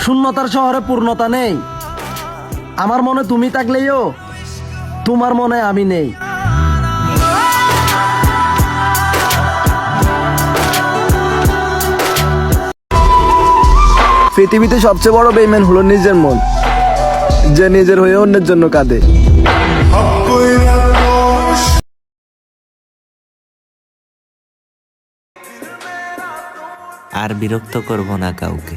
শূন্যতার শহরে পূর্ণতা নেই। আমার মনে তুমি থাকলেও তোমার মনে আমি নেই। পৃথিবীতে সবচেয়ে বড় বেঈমান হলো নিজের মন, যে নিজের হয়ে অন্যের জন্য কাঁদে। আর বিরক্ত করব না কাউকে,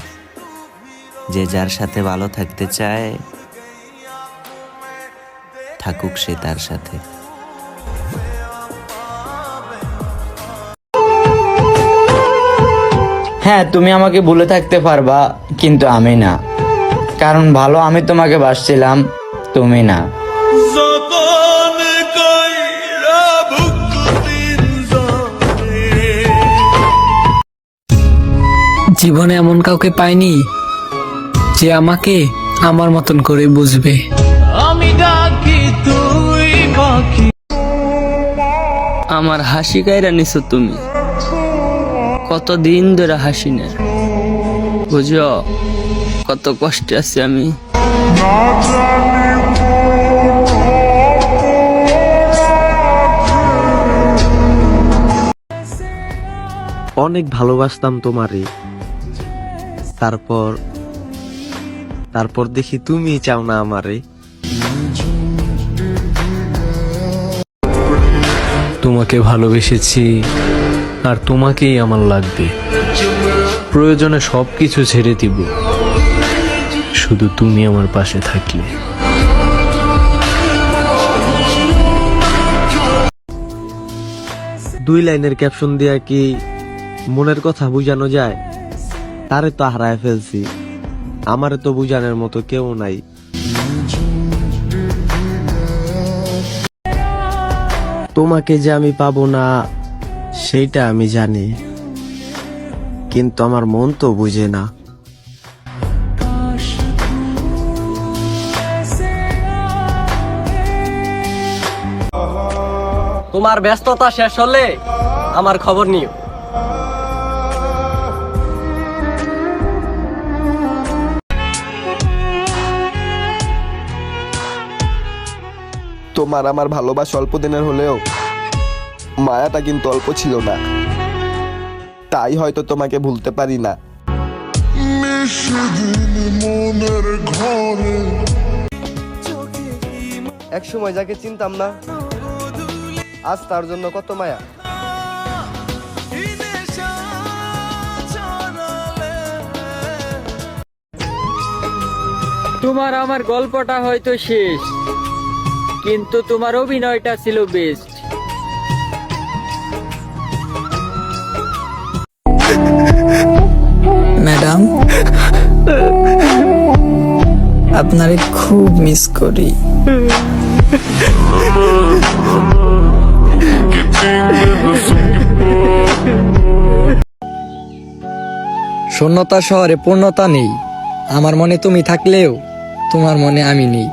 যে যার সাথে ভালো থাকতে চায় থাকুক সে তার সাথে। হ্যাঁ, তুমি আমাকে ভুলে থাকতে পারবা, কিন্তু আমি না। কারণ ভালো আমি তোমাকে বাসছিলাম, তুমি না। জীবনে এমন কাউকে পাইনি যে আমাকে আমার মতন করে বুঝবে। আমি ডাকি তুই পাখি, আমার হাসি কাইরা নিছো তুমি, কতদিন ধরে হাসি না, বুঝো কত কষ্টে আছি আমি। অনেক ভালোবাসতাম তোমারে, তারপর দেখি তুমি চাও না আমারে। তোমাকে ভালোবেসেছি আর তোমাকেই আমার লাগবে। প্রয়োজনে সবকিছু ছেড়ে দিব, শুধু তুমি আমার পাশে থাকলে। দুই লাইনের ক্যাপশন দিয়া কি মনের কথা বুঝানো যায়? তারে তো হারায় ফেলছি, আমারে তো বুঝানোর মতো কেউ নাই। তোমাকে যে আমি পাবো না সেইটা আমি জানি, কিন্তু আমার মন তো বুঝে না। তোমার ব্যস্ততা শেষ হলে আমার খবর নিও। তোমার আমার ভালোবাসা অল্প দিনের হলেও মায়াটা কিন্তু অল্প ছিল না, তাই হয়তো তোমাকে ভুলতে পারি না। এক সময় যাকে চিনতাম না, আজ তার জন্য কত মায়া। তোমার আমার গল্পটা হয়তো শেষ, কিন্তু তোমার অভিনয়টা ছিল বেস্ট। ম্যাডাম, আপনারে খুব মিস করি। শূন্যতা শহরে পূর্ণতা নেই। আমার মনে তুমি থাকলেও তোমার মনে আমি নেই।